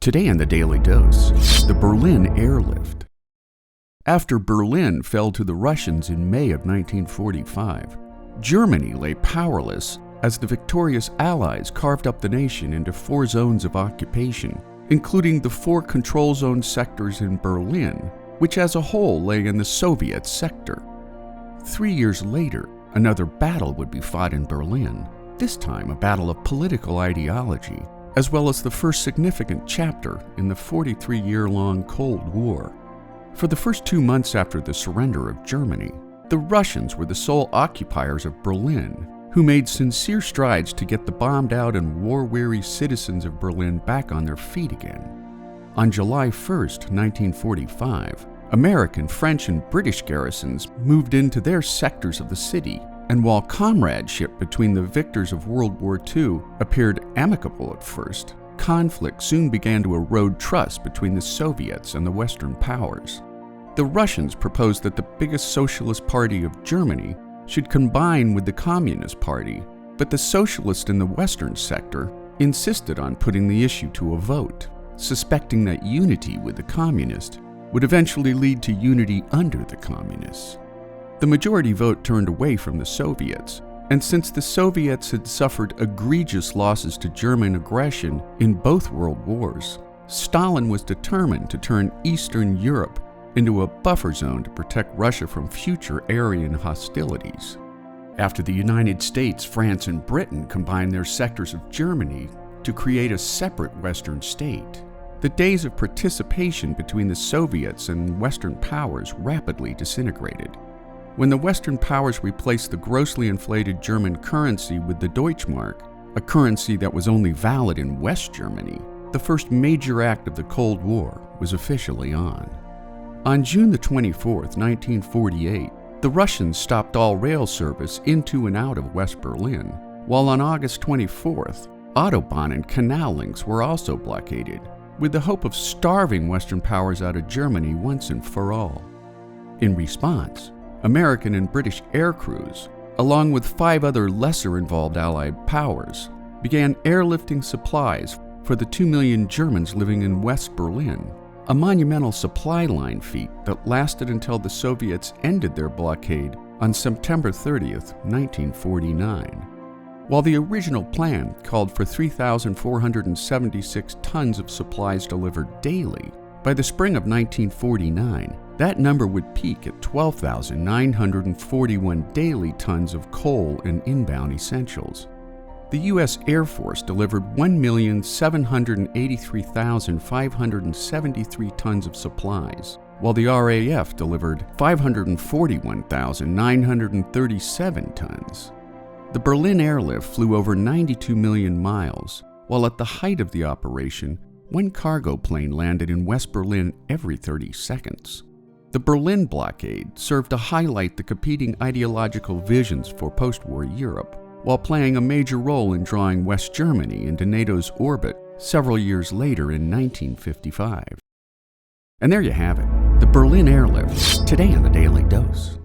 Today in the Daily Dose, the Berlin Airlift. After Berlin fell to the Russians in May of 1945, Germany lay powerless as the victorious Allies carved up the nation into 4 zones of occupation, including the 4 control zone sectors in Berlin, which as a whole lay in the Soviet sector. 3 years later, another battle would be fought in Berlin, this time a battle of political ideology, as well as the first significant chapter in the 43-year-long Cold War. For the first 2 months after the surrender of Germany, the Russians were the sole occupiers of Berlin, who made sincere strides to get the bombed-out and war-weary citizens of Berlin back on their feet again. On July 1, 1945, American, French, and British garrisons moved into their sectors of the city, and while comradeship between the victors of World War II appeared amicable at first, conflict soon began to erode trust between the Soviets and the Western powers. The Russians proposed that the biggest socialist party of Germany should combine with the Communist Party, but the socialists in the Western sector insisted on putting the issue to a vote, suspecting that unity with the Communists would eventually lead to unity under the Communists. The majority vote turned away from the Soviets, and since the Soviets had suffered egregious losses to German aggression in both world wars, Stalin was determined to turn Eastern Europe into a buffer zone to protect Russia from future Aryan hostilities. After the United States, France, and Britain combined their sectors of Germany to create a separate Western state, the days of participation between the Soviets and Western powers rapidly disintegrated. When the Western powers replaced the grossly inflated German currency with the Deutschmark, a currency that was only valid in West Germany, the first major act of the Cold War was officially on. On June 24, 1948, the Russians stopped all rail service into and out of West Berlin, while on August 24th, Autobahn and canal links were also blockaded, with the hope of starving Western powers out of Germany once and for all. In response, American and British air crews, along with 5 other lesser-involved Allied powers, began airlifting supplies for the 2 million Germans living in West Berlin, a monumental supply line feat that lasted until the Soviets ended their blockade on September 30, 1949. While the original plan called for 3,476 tons of supplies delivered daily, by the spring of 1949, that number would peak at 12,941 daily tons of coal and inbound essentials. The U.S. Air Force delivered 1,783,573 tons of supplies, while the RAF delivered 541,937 tons. The Berlin Airlift flew over 92 million miles, while at the height of the operation, 1 cargo plane landed in West Berlin every 30 seconds. The Berlin blockade served to highlight the competing ideological visions for post-war Europe, while playing a major role in drawing West Germany into NATO's orbit several years later in 1955. And there you have it, the Berlin Airlift, today in the Daily Dose.